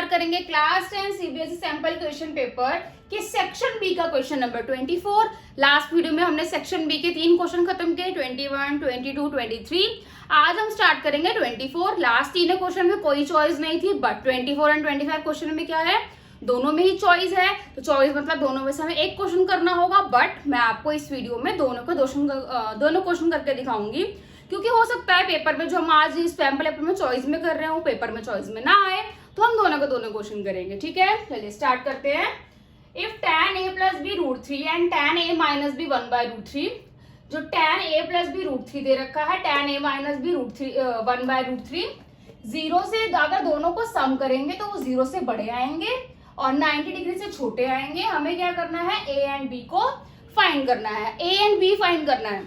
Start करेंगे class 10 CBSE sample question paper के section B का क्वेश्चन नंबर 24। लास्ट वीडियो में हमने सेक्शन बी के 3 क्वेश्चन खत्म किए, 21, 22, 23। आज हम स्टार्ट करेंगे 24। लास्ट 3 क्वेश्चन में कोई चॉइस नहीं थी, बट 24 एंड 25 क्वेश्चन में क्या है, दोनों में ही चॉइस है। तो चॉइस मतलब दोनों में से हमें एक क्वेश्चन करना होगा, बट मैं आपको इस वीडियो में दोनों क्वेश्चन करके दिखाऊंगी, क्योंकि हो सकता है पेपर में जो हम आज इस सैंपल पेपर में चॉइस में कर रहे हो, पेपर में चॉइस में ना आए, तो हम दोनों क्वेश्चन करेंगे। ठीक है, चलिए स्टार्ट करते हैं। If tan a plus B root 3 and tan a minus B 1/√3, जो tan a plus B root 3 दे रखा है, tan a minus B root 3 1/√3, zero से अगर दोनों को सम करेंगे तो वो जीरो से बड़े आएंगे और 90 डिग्री से छोटे आएंगे। हमें क्या करना है, a एंड b को फाइंड करना है, a एंड b फाइंड करना है।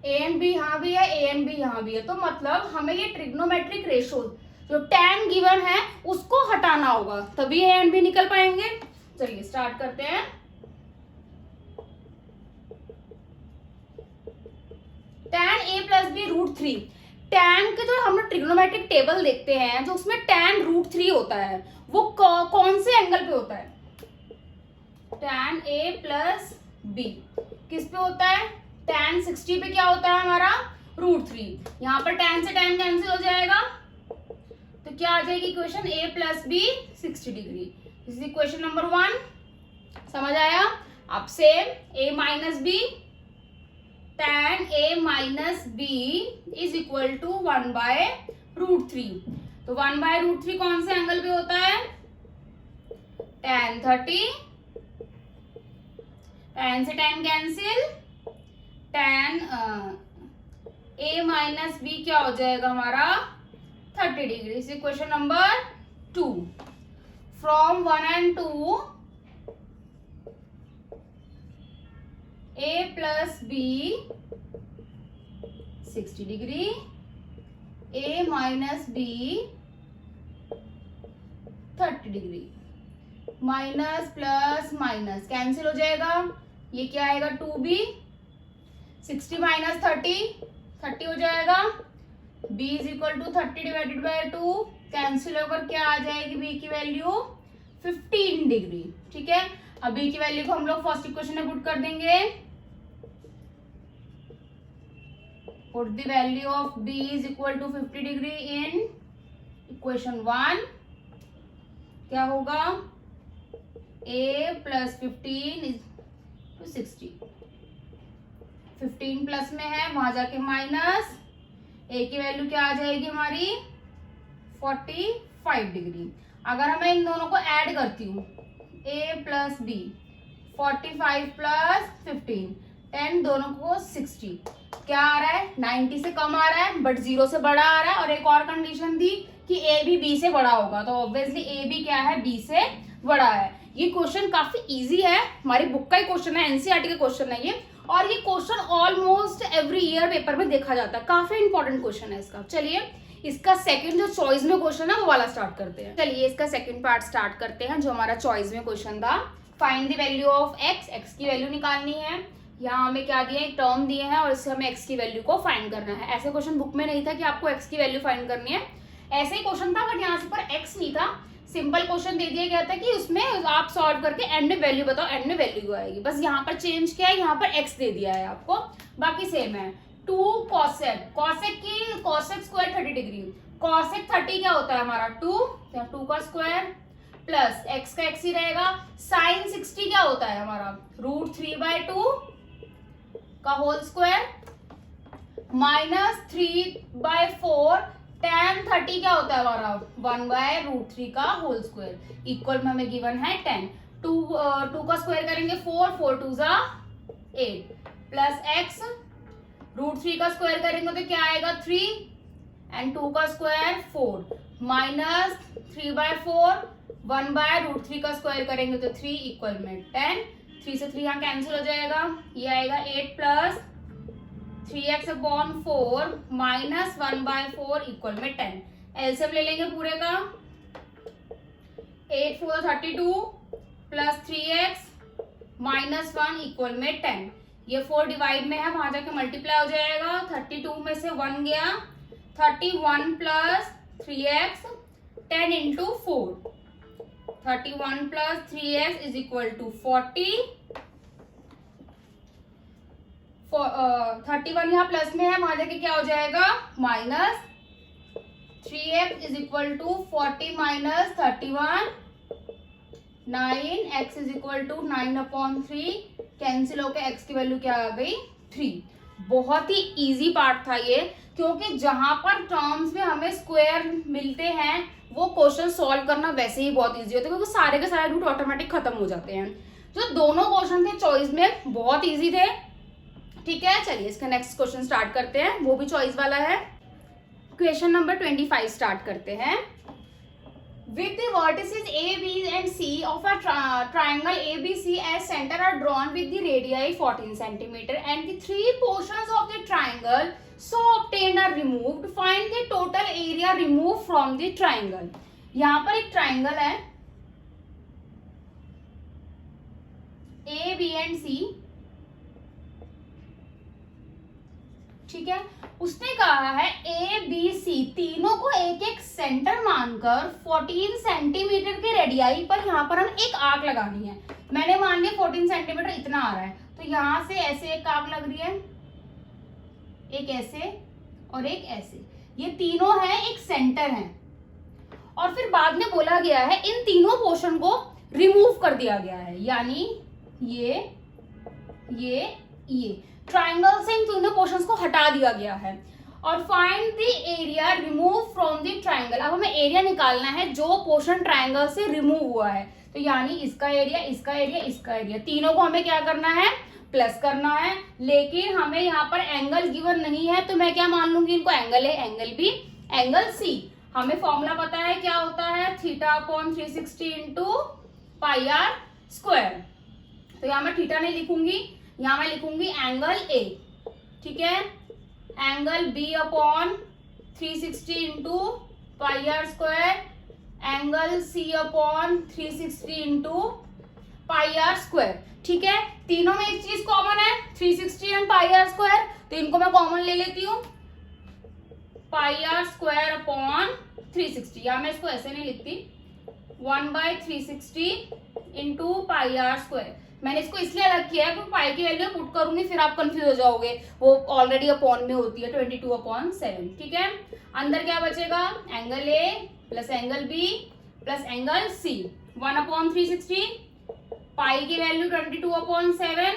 a एंड b यहाँ भी है, a एंड b यहाँ भी है, तो मतलब हमें ये ट्रिग्नोमेट्रिक रेशो जो tan गिवन है उसको हटाना होगा, तभी a एंड b निकल पाएंगे। चलिए स्टार्ट करते हैं। tan a plus B root 3, tan के जो हम ट्रिग्नोमेट्रिक टेबल देखते हैं, जो उसमें tan रूट 3 होता है, वो कौन से एंगल पे होता है? tan a प्लस बी किस पे होता है? tan 60 पे क्या होता है हमारा? रूट 3। यहाँ पर tan से tan कैंसिल हो जाएगा, तो क्या आ जाएगी equation a plus B 60 degree. इस इक्वेशन नंबर 1 समझ आया। अब same a minus B, tan a minus B is equal to 1/√3। तो 1/√3 कौन से एंगल पे होता है? tan 30, tan से tan cancel, tan a minus B क्या हो जाएगा हमारा? 30 डिग्री। इस equation number 2 from 1 and 2 a plus B 60 degree, a minus B 30 degree, minus plus minus cancel हो जाएगा, ये क्या आएगा 2b, 60 माइनस 30 हो जाएगा, b is equal to 30 divided by 2, cancel होकर क्या आ जाएगी b की वैल्यू 15 डिग्री। ठीक है, अब b की वैल्यू को हम लोग फर्स्ट इक्वेशन में पुट कर देंगे। Put the value of b is equal to 50 degree in equation 1। क्या होगा? a plus 15 is to 60, 15 plus में है, वहां जाके माइनस, a की वैल्यू क्या आ जाएगी हमारी 45 डिग्री। अगर मैं इन दोनों को ऐड करती हूँ, a प्लस बी 45 प्लस 15, 10 दोनों को 60, क्या आ रहा है? 90 से कम आ रहा है, बट 0 से बड़ा आ रहा है। और एक और कंडीशन थी कि a भी b से बड़ा होगा, तो ऑब्वियसली a भी क्या है, b से बड़ा है। ये क्वेश्चन काफी इजी है, हमारी बुक का ही क्वेश्चन है, एनसीईआरटी का क्वेश्चन है ये, और ये question almost every year paper में देखा जाता है, काफी इंपॉर्टेंट क्वेश्चन है इसका। चलिए इसका सेकंड जो चॉइस में क्वेश्चन है वो वाला स्टार्ट करते हैं। चलिए इसका सेकंड पार्ट स्टार्ट करते हैं, जो हमारा चॉइस में क्वेश्चन था। Find the value of x, x की वैल्यू निकालनी है। यहाँ हमें क्या दिया है, एक टर्म दिए हैं और इससे हमें x की वैल्यू को फाइंड करना है। ऐसे क्वेश्चन बुक में नहीं था कि आपको x की वैल्यू फाइंड करनी है, ऐसे ही क्वेश्चन था, बट यहाँ से पर x नहीं था, सिंपल क्वेश्चन दे दिया गया था कि उसमें आप सॉल्व करके एंड में वैल्यू बताओ, एंड में वैल्यू आएगी। बस यहाँ पर चेंज किया है, यहाँ पर x दे दिया है आपको, बाकी सेम है। 2 cosec, cosec square 30 degree, cosec 30 क्या होता है हमारा 2 का स्क्वायर प्लस x का x ही रहेगा। sin 60 क्या होता है हमारा √3/2 का होल स्क्वायर माइनस 3/4, tan 30 क्या होता है हमारा 1/√3 का होल स्क्वायर, इक्वल में हमें गिवन है 10। 2 का स्क्वायर करेंगे 4 2 8 प्लस x, √3 का स्क्वायर करेंगे तो क्या आएगा 3 एंड 2 का स्क्वायर 4 माइनस 3/4, 1/√3 का स्क्वायर करेंगे तो 3 इक्वल में 10, 3 से 3 यहाँ कैंसिल हो जाएगा, ये आएगा 8 प्लस 3x/4 माइनस 1/4 इक्वल में 10। एलसीएम ले लेंगे पूरे का, 8 4 32 प्लस 3x माइनस 1 इक्वल में 10। ये 4 डिवाइड में है, वहां जाके मल्टीप्लाई हो जाएगा, 32 में से 1 गया, 31 plus 3x 10 into 4, 31 plus 3x is equal to 40। 31 यहाँ प्लस में है, वहां जाके क्या हो जाएगा minus. 3x is equal to 40 minus 31, 9x is equal to 9/3, cancel होकर x की वैल्यू क्या आ गई 3। बहुत ही इजी पार्ट था ये, क्योंकि जहां पर टर्म्स में हमें स्क्वायर मिलते हैं वो क्वेश्चन सॉल्व करना वैसे ही बहुत इजी होता है, क्योंकि सारे के सारे रूट ऑटोमेटिक खत्म हो जाते हैं। जो दोनों क्वेश्चन थे चॉइस में बहुत इजी थे। ठीक है, चलिए इसका नेक्स्ट क्वेश्चन स्टार्ट करते हैं, वो भी चॉइस वाला है। क्वेश्चन नंबर 25 स्टार्ट करते हैं। With the vertices A, B and C of a triangle ABC as center are drawn with the radii 14 cm and the three portions of the triangle so obtained are removed. Find the total area removed from the triangle. यहाँ पर एक triangle है A, B and C, ठीक है। उसने कहा है A B C तीनों को एक एक सेंटर मानकर 14 सेंटीमीटर के रेडियाई पर यहाँ पर हम एक आर्क लगानी है। मैंने मान लिया 14 सेंटीमीटर इतना आ रहा है, तो यहाँ से ऐसे एक आर्क लग रही है, एक ऐसे और एक ऐसे, ये तीनों है एक सेंटर है। और फिर बाद में बोला गया है इन तीनों पोर्शन को रिमूव कर दिया गया है, यानी ये ट्राइंगल से इन तीनों पोर्शंस को हटा दिया गया है। और find the area remove from the triangle, अब हमें एरिया निकालना है जो पोर्शन ट्राइंगल से रिमूव हुआ है, तो यानी इसका एरिया, इसका एरिया, इसका एरिया, तीनों को हमें क्या करना है प्लस करना है। लेकिन हमें यहाँ पर एंगल गिवन नहीं है, तो मैं क्या मान लूंगी इनको, angle A, angle B, angle C. हमें फॉर्मूला पता है क्या होता है, θ/360 इंटू पाई आर स्क्वायर। तो यहाँ मैं थीटा नहीं लिखूंगी, यहाँ मैं लिखूंगी एंगल ए, ठीक है, angle B upon 360 into pi R square, angle C upon 360 into pi R square. ठीक है, तीनों में एक चीज कॉमन है 360 एंड पाई आर स्क्वायर, तो इनको मैं कॉमन ले लेती हूँ, पाई आर स्क्वायर अपॉन 360। या मैं इसको ऐसे नहीं लिखती, 1/360 इंटू पाई आर स्क्वायर। मैंने इसको इसलिए अलग किया है क्योंकि पाई की वैल्यू पुट करूंगी फिर आप कंफ्यूज हो जाओगे, वो ऑलरेडी अपॉन में होती है 22/7। ठीक है, अंदर क्या बचेगा, angle A plus angle B plus angle C, 1/360, pi की वैल्यू 22/7,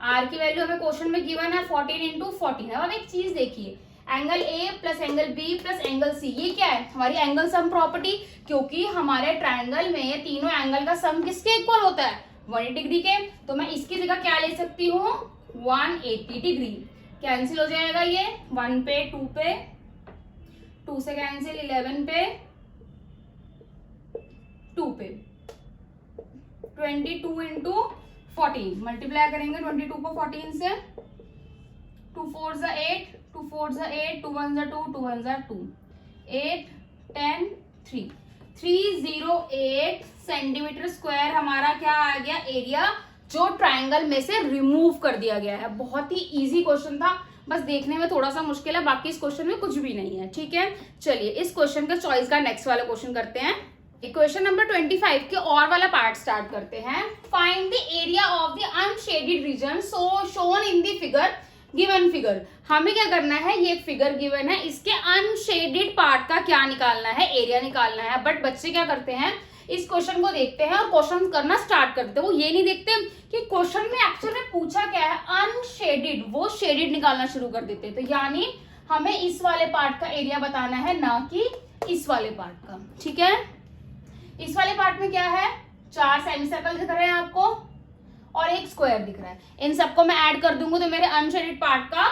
आर की वैल्यू हमें क्वेश्चन में गिवन है 14 इंटू 14। अब एक चीज देखिए, angle A plus angle B plus angle C, ये क्या है हमारी एंगल सम प्रॉपर्टी, क्योंकि हमारे ट्राइंगल में तीनों एंगल का सम किसके इक्वल होता है 180 डिग्री के। तो मैं इसकी जगह क्या ले सकती हूँ 180 डिग्री। कैंसिल हो जाएगा ये 1 पे 2 पे, 2 से कैंसिल 11 पे 2 पे, 22 इंटू 14 मल्टीप्लाई करेंगे 22 को 14 से, 2 4 8, 2 4 8, 2 1 2, 2 1 2, 8 10 3, 308 सेंटीमीटर स्क्वायर हमारा क्या आ गया एरिया, जो ट्राइंगल में से रिमूव कर दिया गया है। बहुत ही इजी क्वेश्चन था, बस देखने में थोड़ा सा मुश्किल है, बाकी इस क्वेश्चन में कुछ भी नहीं है। ठीक है, चलिए इस क्वेश्चन का चॉइस का नेक्स्ट वाला क्वेश्चन करते हैं। क्वेश्चन नंबर 25 के और वाला पार्ट स्टार्ट करते हैं। Find the area of the unshaded region so shown in the figure, given figure. हमें क्या करना है, ये फिगर गिवन है, इसके अनशेडेड पार्ट का क्या निकालना है, एरिया निकालना है। बट बच्चे क्या करते हैं, इस क्वेश्चन को देखते हैं और क्वेश्चन करना स्टार्ट करते हैं, वो ये नहीं देखते कि क्वेश्चन में एक्चुअल में पूछा क्या है, अनशेडेड, वो शेडेड निकालना शुरू कर देते हैं। तो यानी हमें इस वाले पार्ट का एरिया बताना है, ना कि इस वाले पार्ट का। ठीक है, इस वाले पार्ट में क्या है, 4 सेमी सर्कल दिख रहे हैं आपको और एक स्क्वायर दिख रहा है, इन सबको मैं ऐड कर दूंगा तो मेरे अनशेडेड पार्ट का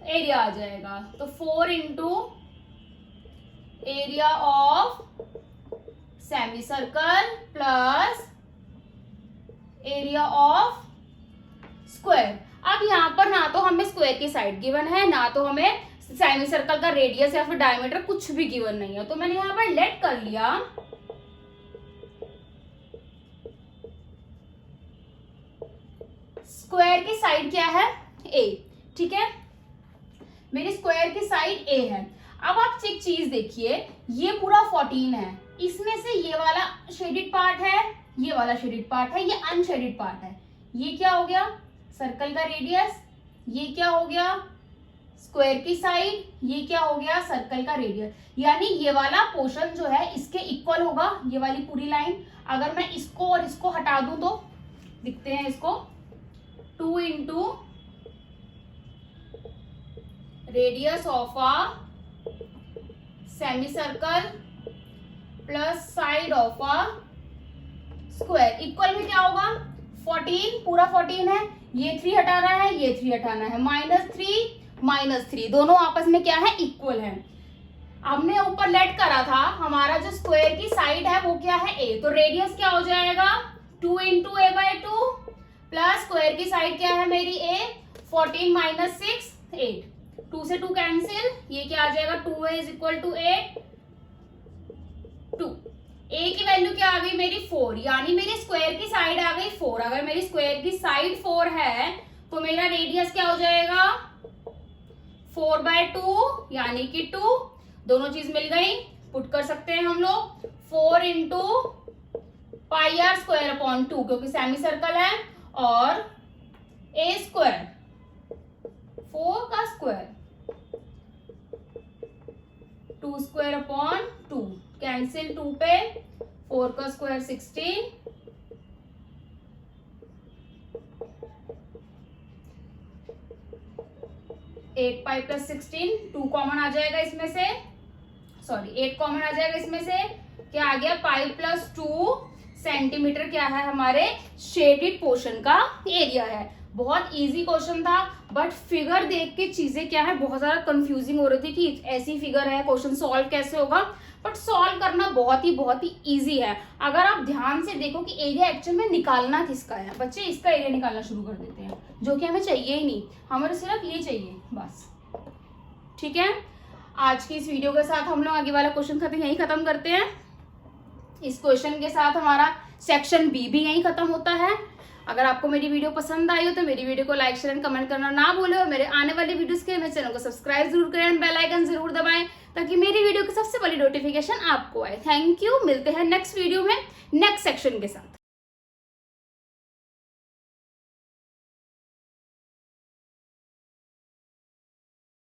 एरिया आ जाएगा। तो 4 into area of semi circle plus area of square. अब यहाँ पर ना तो हमें स्क्वायर की साइड गिवन है, ना तो हमें सेमी सर्कल का रेडियस या फिर डायमीटर कुछ भी गिवन नहीं है, तो मैंने यहाँ पर लेट कर लिया स्क्वायर की साइड क्या है a। ठीक है, मेरी स्क्वायर की साइड a है। अब आप एक चीज देखिए, ये पूरा 14 है इसमें से ये वाला शेडेड पार्ट है, ये वाला शेडेड पार्ट है, ये अनशेडेड पार्ट है। ये क्या हो गया? सर्कल का रेडियस। ये क्या हो गया? स्क्वायर की साइड। ये क्या हो गया? सर्कल का रेडियस। यानी ये वाला पोर्शन जो है इसके इक्वल होगा, ये वाली पूरी लाइन। अगर मैं इसको और इसको हटा दूं तो दिखते हैं इसको, 2 into radius of a semi circle plus side of a square equal में क्या होगा? 14, पूरा 14 है, ये 3 हटाना है, ये 3 हटाना है, -3 दोनों आपस में क्या है? इक्वल है। हमने ऊपर लेट करा था, हमारा जो स्क्वायर की साइड है वो क्या है? a, तो रेडियस क्या हो जाएगा? 2 इंटू a/2 प्लस स्क्वायर की साइड क्या है मेरी? a, 14 - 6 8, 2 से 2 कैंसिल, ये क्या आ जाएगा? 2a = 8, 2। a की वैल्यू क्या आ गई मेरी? 4, यानी मेरी स्क्वायर की साइड आ गई 4। अगर मेरी स्क्वायर की साइड 4 है तो मेरा रेडियस क्या हो जाएगा? 4/2 यानी कि 2। दोनों चीज मिल गई, पुट कर सकते हैं हम लोग। 4 इंटू πr² क्योंकि सेमी सर्कल है, और a², 4 का स्क्वायर, 2² कैंसिल, 2 पे 4 का स्क्वायर 16, 8π + 16, 2 कॉमन आ जाएगा इसमें से, सॉरी 8 कॉमन आ जाएगा इसमें से। क्या आ गया? π + 2 सेंटीमीटर क्या है? हमारे शेडेड पोर्शन का एरिया है। बहुत इजी क्वेश्चन था, बट फिगर देख के चीजें क्या है बहुत ज्यादा कंफ्यूजिंग हो रही थी कि ऐसी फिगर है, क्वेश्चन सॉल्व कैसे होगा। बट सॉल्व करना बहुत ही इजी है अगर आप ध्यान से देखो कि एरिया एक्चुअल में निकालना किसका है। बच्चे इसका एरिया निकालना शुरू कर देते हैं, जो कि हमें चाहिए ही नहीं, हमें सिर्फ ये चाहिए बस। ठीक है, आज की इस वीडियो के साथ हम लोग आगे वाला क्वेश्चन यही खत्म करते हैं। इस क्वेश्चन के साथ हमारा सेक्शन बी भी यही खत्म होता है। अगर आपको मेरी वीडियो पसंद आई हो तो मेरी वीडियो को लाइक, शेयर एंड कमेंट करना ना भूलें, और मेरे आने वाली वीडियोस के लिए मेरे चैनल को सब्सक्राइब जरूर करें, बेल आइकन जरूर दबाएं ताकि मेरी वीडियो की सबसे बड़ी नोटिफिकेशन आपको आए। थैंक यू, मिलते हैं नेक्स्ट वीडियो में नेक्स्ट सेक्शन के साथ।